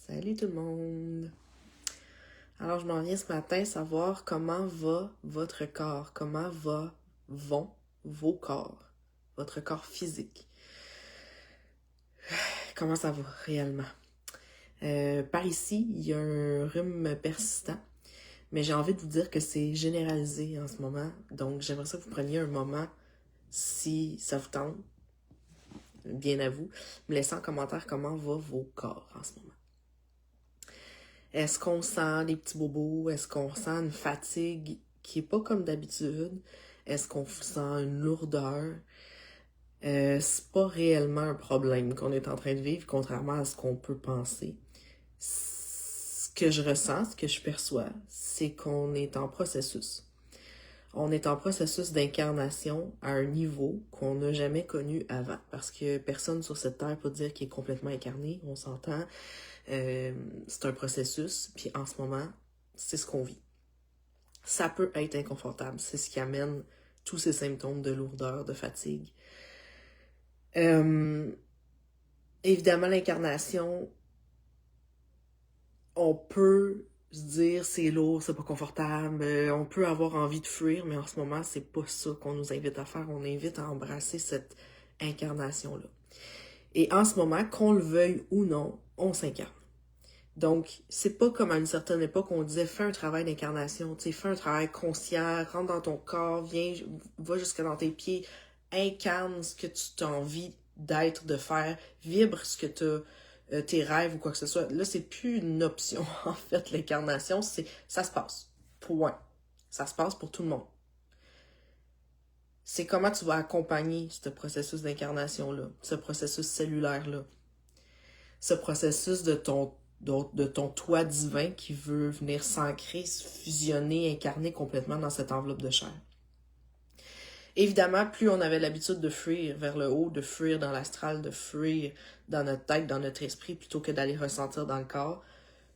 Salut tout le monde! Alors, je m'en viens ce matin savoir comment va votre corps, vont vos corps, votre corps physique. Comment ça va réellement? Par ici, il y a un rhume persistant, mais j'ai envie de vous dire que c'est généralisé en ce moment, donc j'aimerais ça que vous preniez un moment, si ça vous tente, bien à vous, me laissez en commentaire comment va vos corps en ce moment. Est-ce qu'on sent des petits bobos? Est-ce qu'on sent une fatigue qui est pas comme d'habitude? Est-ce qu'on sent une lourdeur? C'est pas réellement un problème qu'on est en train de vivre, contrairement à ce qu'on peut penser. Ce que je ressens, ce que je perçois, c'est qu'on est en processus. On est en processus d'incarnation à un niveau qu'on n'a jamais connu avant. Parce que personne sur cette terre peut dire qu'il est complètement incarné, on s'entend. C'est un processus, puis en ce moment, c'est ce qu'on vit. Ça peut être inconfortable, c'est ce qui amène tous ces symptômes de lourdeur, de fatigue. Évidemment, l'incarnation, on peut se dire c'est lourd, c'est pas confortable, on peut avoir envie de fuir, mais en ce moment, c'est pas ça qu'on nous invite à faire. On invite à embrasser cette incarnation-là. Et en ce moment, qu'on le veuille ou non, on s'incarne. Donc, c'est pas comme à une certaine époque on disait fais un travail d'incarnation, tu sais, fais un travail conscient, rentre dans ton corps, viens, va jusqu'à dans tes pieds, incarne ce que tu as envie d'être, de faire, vibre ce que tu as, tes rêves ou quoi que ce soit. Là, c'est plus une option, en fait, l'incarnation, ça se passe. Point. Ça se passe pour tout le monde. C'est comment tu vas accompagner ce processus d'incarnation-là, ce processus cellulaire-là, ce processus de ton toi divin qui veut venir s'ancrer, se fusionner, incarner complètement dans cette enveloppe de chair. Évidemment, plus on avait l'habitude de fuir vers le haut, de fuir dans l'astral, de fuir dans notre tête, dans notre esprit, plutôt que d'aller ressentir dans le corps,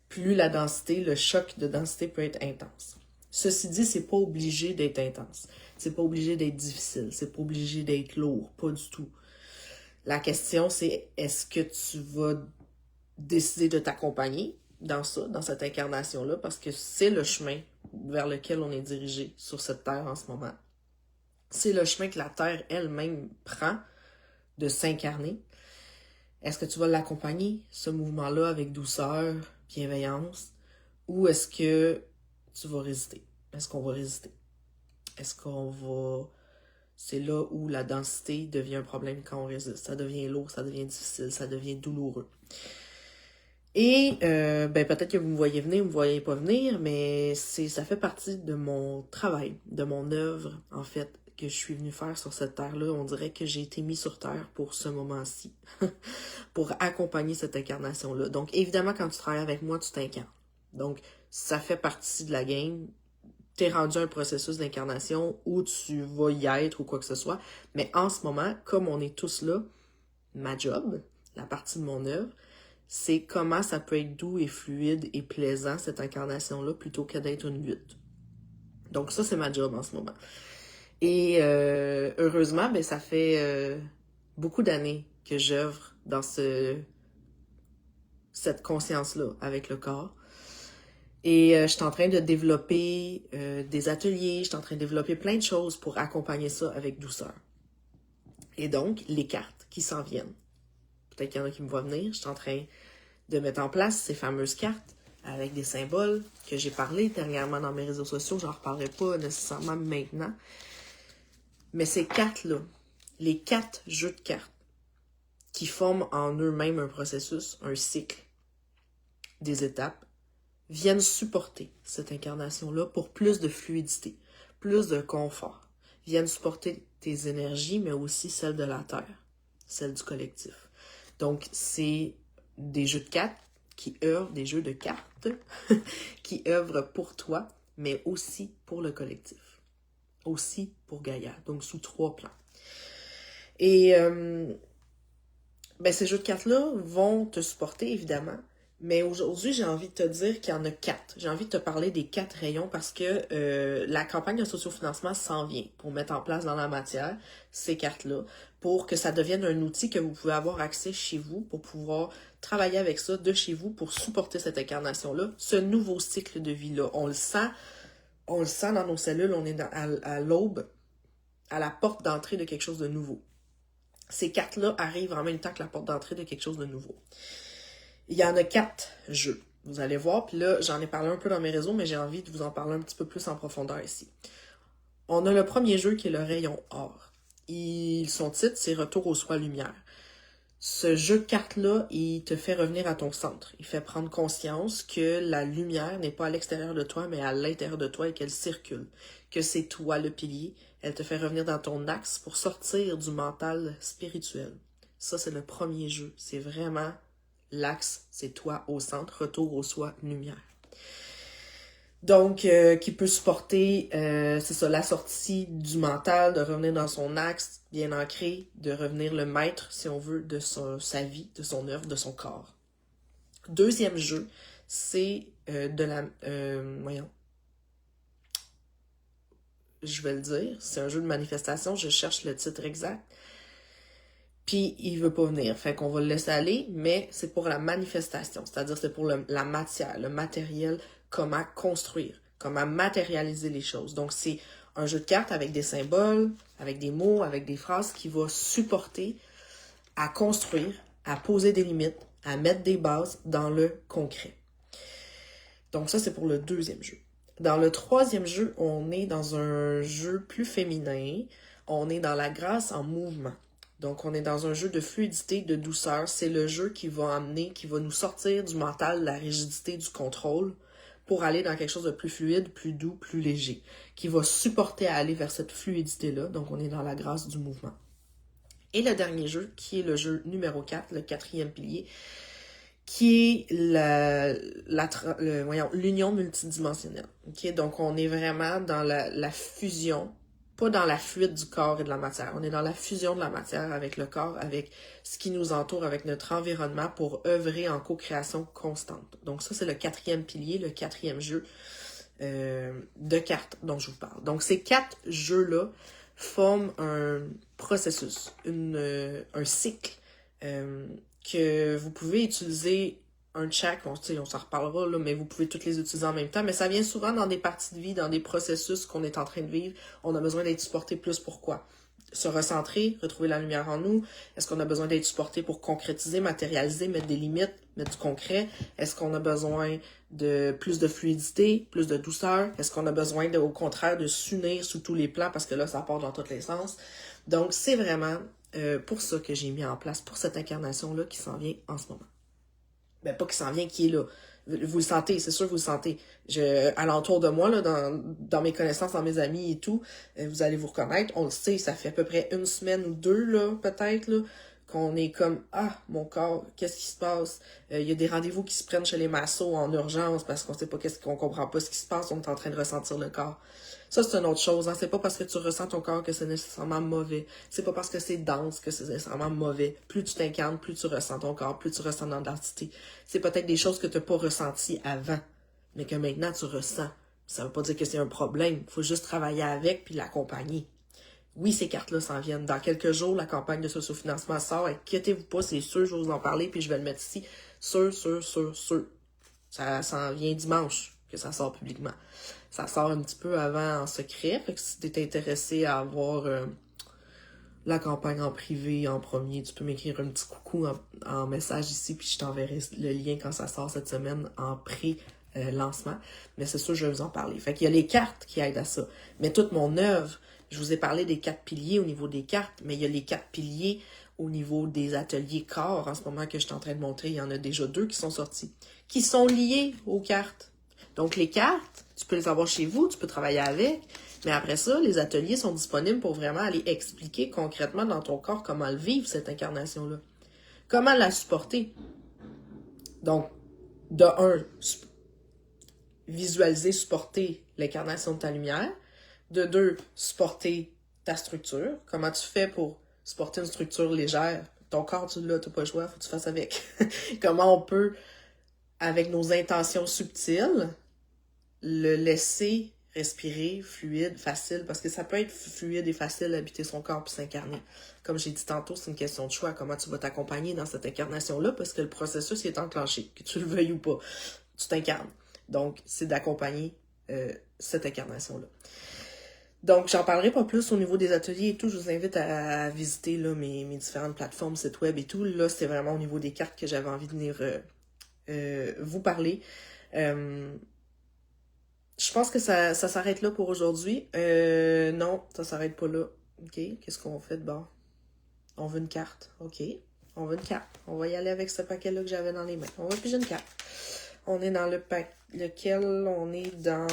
plus la densité, le choc de densité peut être intense. Ceci dit, c'est pas obligé d'être intense. C'est pas obligé d'être difficile. C'est pas obligé d'être lourd. Pas du tout. La question, c'est est-ce que tu vas décider de t'accompagner dans ça, dans cette incarnation-là, parce que c'est le chemin vers lequel on est dirigé sur cette terre en ce moment. C'est le chemin que la terre elle-même prend de s'incarner. Est-ce que tu vas l'accompagner, ce mouvement-là, avec douceur, bienveillance, ou est-ce que tu vas résister? Est-ce qu'on va résister? Est-ce qu'on va... C'est là où la densité devient un problème quand on résiste. Ça devient lourd, ça devient difficile, ça devient douloureux. Et peut-être que vous me voyez venir, vous me voyez pas venir, mais ça fait partie de mon travail, de mon œuvre, en fait, que je suis venue faire sur cette terre-là. On dirait que j'ai été mis sur terre pour ce moment-ci, pour accompagner cette incarnation-là. Donc, évidemment, quand tu travailles avec moi, tu t'incarnes. Donc, ça fait partie de la game. T'es rendu à un processus d'incarnation où tu vas y être ou quoi que ce soit. Mais en ce moment, comme on est tous là, ma job, la partie de mon œuvre, c'est comment ça peut être doux et fluide et plaisant, cette incarnation-là, plutôt que d'être une lutte. Donc ça, c'est ma job en ce moment. Et heureusement, ça fait beaucoup d'années que j'œuvre dans cette conscience-là avec le corps. Et je suis en train de développer des ateliers, je suis en train de développer plein de choses pour accompagner ça avec douceur. Et donc, les cartes qui s'en viennent. Peut-être qu'il y en a qui me voient venir, je suis en train de mettre en place ces fameuses cartes avec des symboles que j'ai parlé dernièrement dans mes réseaux sociaux. J'en reparlerai pas nécessairement maintenant. Mais ces cartes-là, les 4 jeux de cartes qui forment en eux-mêmes un processus, un cycle, des étapes, viennent supporter cette incarnation-là pour plus de fluidité, plus de confort. Viennent supporter tes énergies, mais aussi celles de la Terre, celles du collectif. Donc, c'est des jeux de cartes qui œuvrent, des jeux de cartes qui œuvrent pour toi, mais aussi pour le collectif. Aussi pour Gaïa, donc sous 3 plans. Et ces jeux de cartes-là vont te supporter, évidemment, Mais aujourd'hui, j'ai envie de te dire qu'il y en a 4. J'ai envie de te parler des 4 rayons parce que la campagne de sociofinancement s'en vient pour mettre en place dans la matière ces cartes-là, pour que ça devienne un outil que vous pouvez avoir accès chez vous, pour pouvoir travailler avec ça de chez vous pour supporter cette incarnation-là, ce nouveau cycle de vie-là. On le sent dans nos cellules, on est à l'aube, à la porte d'entrée de quelque chose de nouveau. Ces cartes-là arrivent en même temps que la porte d'entrée de quelque chose de nouveau. Il y en a 4 jeux, vous allez voir. Puis là, j'en ai parlé un peu dans mes réseaux, mais j'ai envie de vous en parler un petit peu plus en profondeur ici. On a le premier jeu qui est le rayon or. Son titre, c'est Retour au soi lumière. Ce jeu de cartes-là, il te fait revenir à ton centre. Il fait prendre conscience que la lumière n'est pas à l'extérieur de toi, mais à l'intérieur de toi et qu'elle circule. Que c'est toi le pilier. Elle te fait revenir dans ton axe pour sortir du mental spirituel. Ça, c'est le premier jeu. C'est vraiment l'axe, c'est toi au centre, retour au soi, lumière. Donc, qui peut supporter, c'est ça, la sortie du mental, de revenir dans son axe bien ancré, de revenir le maître, si on veut, de sa vie, de son œuvre, de son corps. Deuxième jeu, c'est je vais le dire, c'est un jeu de manifestation, je cherche le titre exact. Puis il veut pas venir, fait qu'on va le laisser aller, mais c'est pour la manifestation, c'est-à-dire c'est pour la matière, le matériel, comment construire, comment matérialiser les choses. Donc c'est un jeu de cartes avec des symboles, avec des mots, avec des phrases qui va supporter à construire, à poser des limites, à mettre des bases dans le concret. Donc ça c'est pour le deuxième jeu. Dans le troisième jeu, on est dans un jeu plus féminin, on est dans la grâce en mouvement. Donc, on est dans un jeu de fluidité, de douceur. C'est le jeu qui va nous sortir du mental, de la rigidité, du contrôle, pour aller dans quelque chose de plus fluide, plus doux, plus léger, qui va supporter à aller vers cette fluidité-là. Donc, on est dans la grâce du mouvement. Et le dernier jeu, qui est le jeu numéro 4, le 4e pilier, qui est l'union multidimensionnelle. Okay? Donc, on est vraiment dans la fusion, pas dans la fuite du corps et de la matière. On est dans la fusion de la matière avec le corps, avec ce qui nous entoure, avec notre environnement pour œuvrer en co-création constante. Donc ça, c'est le 4e pilier, le 4e jeu de cartes dont je vous parle. Donc ces 4 jeux-là forment un processus, un cycle que vous pouvez utiliser un check, on s'en reparlera, là, mais vous pouvez toutes les utiliser en même temps. Mais ça vient souvent dans des parties de vie, dans des processus qu'on est en train de vivre. On a besoin d'être supporté plus. Pourquoi? Se recentrer, retrouver la lumière en nous. Est-ce qu'on a besoin d'être supporté pour concrétiser, matérialiser, mettre des limites, mettre du concret? Est-ce qu'on a besoin de plus de fluidité, plus de douceur? Est-ce qu'on a besoin, au contraire, de s'unir sous tous les plans parce que là, ça part dans tous les sens? Donc, c'est vraiment pour ça que j'ai mis en place, pour cette incarnation-là qui s'en vient en ce moment. Ben, pas qui s'en vient, qui est là. Vous le sentez, c'est sûr que vous le sentez. Alentour de moi, là, dans mes connaissances, dans mes amis et tout, vous allez vous reconnaître. On le sait, ça fait à peu près 1 semaine ou 2, là, peut-être, là, qu'on est comme, ah, mon corps, qu'est-ce qui se passe? Il y a des rendez-vous qui se prennent chez les massos en urgence parce qu'on sait pas qu'on comprend pas ce qui se passe, on est en train de ressentir le corps. Ça, c'est une autre chose, hein. C'est pas parce que tu ressens ton corps que c'est nécessairement mauvais. C'est pas parce que c'est dense que c'est nécessairement mauvais. Plus tu t'incarnes, plus tu ressens ton corps, plus tu ressens dans l'identité. C'est peut-être des choses que tu n'as pas ressenties avant, mais que maintenant tu ressens. Ça veut pas dire que c'est un problème. Il faut juste travailler avec puis l'accompagner. Oui, ces cartes-là s'en viennent. Dans quelques jours, la campagne de sociofinancement sort. Inquiétez-vous pas, c'est sûr, je vais vous en parler, puis je vais le mettre ici. Sûr. Ça s'en vient dimanche que ça sort publiquement. Ça sort un petit peu avant en secret. Fait que si tu es intéressé à avoir la campagne en privé, en premier, tu peux m'écrire un petit coucou en message ici, puis je t'enverrai le lien quand ça sort cette semaine en pré-lancement. Mais c'est sûr, je vais vous en parler. Fait qu'il y a les cartes qui aident à ça. Mais toute mon œuvre, je vous ai parlé des 4 piliers au niveau des cartes, mais il y a les 4 piliers au niveau des ateliers corps. En ce moment que je suis en train de montrer, il y en a déjà 2 qui sont sortis, qui sont liés aux cartes. Donc les cartes, tu peux les avoir chez vous, tu peux travailler avec, mais après ça, les ateliers sont disponibles pour vraiment aller expliquer concrètement dans ton corps comment le vivre, cette incarnation-là. Comment la supporter. Donc, de 1, visualiser, supporter l'incarnation de ta lumière. De 2, supporter ta structure. Comment tu fais pour supporter une structure légère? Ton corps, tu l'as, tu n'as pas le choix, il faut que tu fasses avec. Comment on peut avec nos intentions subtiles, le laisser respirer, fluide, facile, parce que ça peut être fluide et facile d'habiter son corps puis s'incarner. Comme j'ai dit tantôt, c'est une question de choix, comment tu vas t'accompagner dans cette incarnation-là, parce que le processus est enclenché, que tu le veuilles ou pas, tu t'incarnes. Donc, c'est d'accompagner cette incarnation-là. Donc, j'en parlerai pas plus au niveau des ateliers et tout. Je vous invite à visiter là, mes différentes plateformes, sites web et tout. Là, c'était vraiment au niveau des cartes que j'avais envie de venir vous parler. Je pense que ça s'arrête là pour aujourd'hui. Non, ça s'arrête pas là. OK, qu'est-ce qu'on fait de bord? On veut une carte. OK, on veut une carte. On va y aller avec ce paquet-là que j'avais dans les mains. On va piger une carte. On est dans lequel on est dans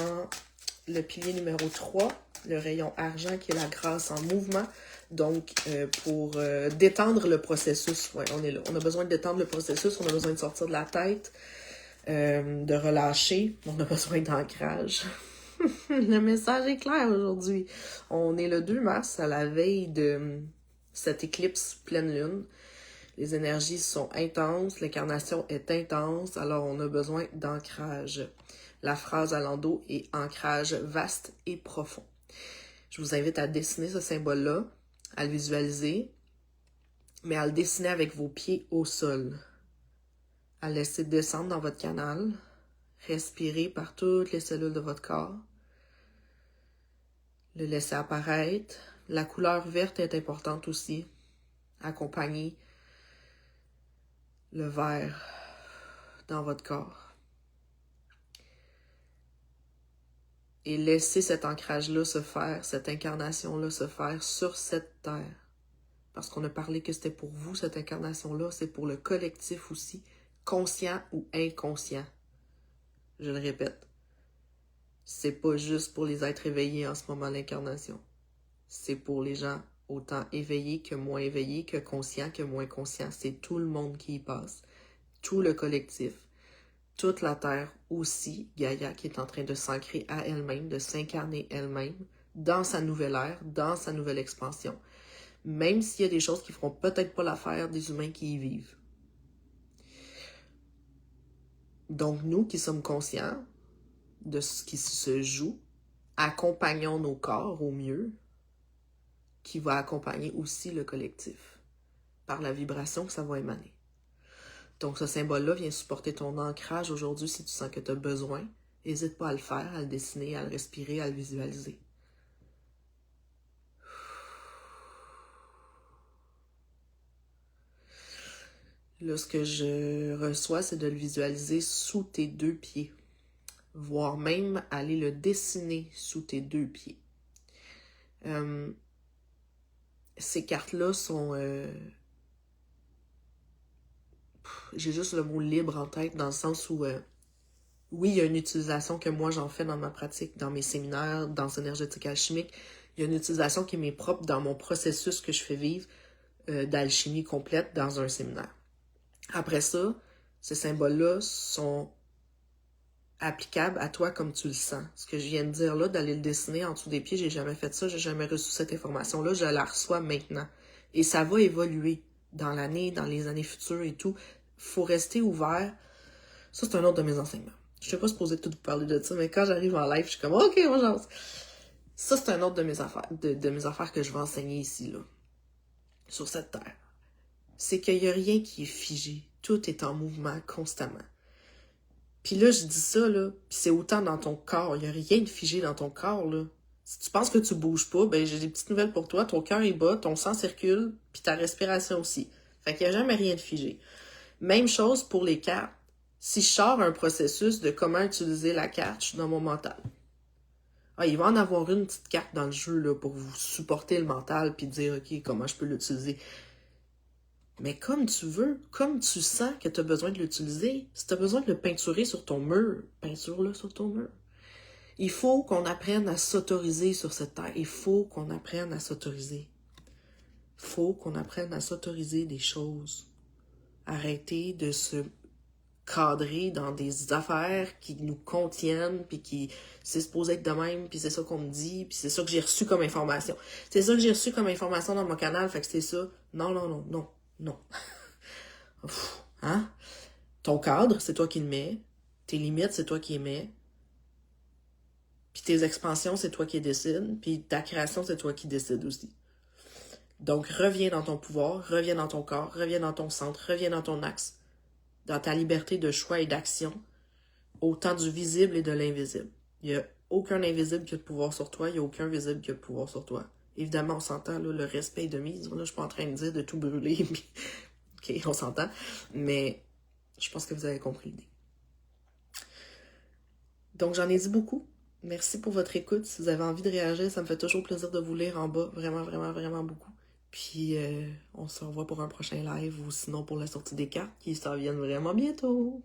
le pilier numéro 3, le rayon argent qui est la grâce en mouvement. Donc, pour détendre le processus, ouais, on est là. On a besoin de détendre le processus, on a besoin de sortir de la tête, de relâcher, on a besoin d'ancrage. Le message est clair aujourd'hui. On est le 2 mars, à la veille de cette éclipse pleine lune. Les énergies sont intenses, l'incarnation est intense, alors on a besoin d'ancrage. La phrase à l'endo est ancrage vaste et profond. Je vous invite à dessiner ce symbole-là, à le visualiser, mais à le dessiner avec vos pieds au sol. À le laisser descendre dans votre canal, respirer par toutes les cellules de votre corps, le laisser apparaître. La couleur verte est importante aussi, accompagner le vert dans votre corps. Et laisser cet ancrage-là se faire, cette incarnation-là se faire sur cette terre. Parce qu'on a parlé que c'était pour vous, cette incarnation-là, c'est pour le collectif aussi, conscient ou inconscient. Je le répète, c'est pas juste pour les êtres éveillés en ce moment, l'incarnation. C'est pour les gens autant éveillés que moins éveillés, que conscients que moins conscients. C'est tout le monde qui y passe, tout le collectif. Toute la Terre aussi, Gaïa, qui est en train de s'ancrer à elle-même, de s'incarner elle-même, dans sa nouvelle ère, dans sa nouvelle expansion. Même s'il y a des choses qui feront peut-être pas l'affaire des humains qui y vivent. Donc, nous qui sommes conscients de ce qui se joue, accompagnons nos corps au mieux, qui va accompagner aussi le collectif, par la vibration que ça va émaner. Donc, ce symbole-là vient supporter ton ancrage aujourd'hui si tu sens que tu as besoin. N'hésite pas à le faire, à le dessiner, à le respirer, à le visualiser. Là, ce que je reçois, c'est de le visualiser sous tes 2 pieds, voire même aller le dessiner sous tes 2 pieds. Ces cartes-là sont... j'ai juste le mot libre en tête, dans le sens où... oui, il y a une utilisation que moi j'en fais dans ma pratique, dans mes séminaires, dans énergétique alchimique. Il y a une utilisation qui m'est propre dans mon processus que je fais vivre d'alchimie complète dans un séminaire. Après ça, ces symboles-là sont applicables à toi comme tu le sens. Ce que je viens de dire là, d'aller le dessiner en dessous des pieds, j'ai jamais fait ça, j'ai jamais reçu cette information-là, je la reçois maintenant. Et ça va évoluer dans l'année, dans les années futures et tout. Faut rester ouvert. Ça, c'est un autre de mes enseignements. Je suis pas supposée tout vous parler de ça, mais quand j'arrive en live, je suis comme, OK, on jase. Ça, c'est un autre de mes affaires, de mes affaires que je vais enseigner ici, là, sur cette terre. C'est qu'il n'y a rien qui est figé. Tout est en mouvement constamment. Puis là, je dis ça, là, puis c'est autant dans ton corps. Il n'y a rien de figé dans ton corps, là. Si tu penses que tu bouges pas, ben j'ai des petites nouvelles pour toi. Ton cœur est bas, ton sang circule, puis ta respiration aussi. Fait qu'il n'y a jamais rien de figé. Même chose pour les cartes. Si je sors un processus de comment utiliser la carte, je suis dans mon mental. Ah, il va en avoir une petite carte dans le jeu là, pour vous supporter le mental puis dire, OK, comment je peux l'utiliser. Mais comme tu veux, comme tu sens que tu as besoin de l'utiliser, si tu as besoin de le peinturer sur ton mur, peinture-le sur ton mur. Il faut qu'on apprenne à s'autoriser sur cette terre. Il faut qu'on apprenne à s'autoriser. Il faut qu'on apprenne à s'autoriser des choses. Arrêter de se cadrer dans des affaires qui nous contiennent, puis qui, c'est supposé être de même, puis c'est ça qu'on me dit, puis c'est ça que j'ai reçu comme information. C'est ça que j'ai reçu comme information dans mon canal, fait que c'est ça. Non, non, non, non, non. Hein? Ton cadre, c'est toi qui le mets. Tes limites, c'est toi qui les mets. Puis tes expansions, c'est toi qui les décides. Puis ta création, c'est toi qui décides aussi. Donc, reviens dans ton pouvoir, reviens dans ton corps, reviens dans ton centre, reviens dans ton axe, dans ta liberté de choix et d'action, autant du visible et de l'invisible. Il n'y a aucun invisible qui a de pouvoir sur toi, il n'y a aucun visible qui a de pouvoir sur toi. Évidemment, on s'entend, là, le respect est de mise. Là, je suis pas en train de dire de tout brûler. OK, on s'entend. Mais je pense que vous avez compris l'idée. Donc, j'en ai dit beaucoup. Merci pour votre écoute. Si vous avez envie de réagir, ça me fait toujours plaisir de vous lire en bas. Vraiment, vraiment, vraiment beaucoup. Puis, on se revoit pour un prochain live ou sinon pour la sortie des cartes qui s'en viennent vraiment bientôt.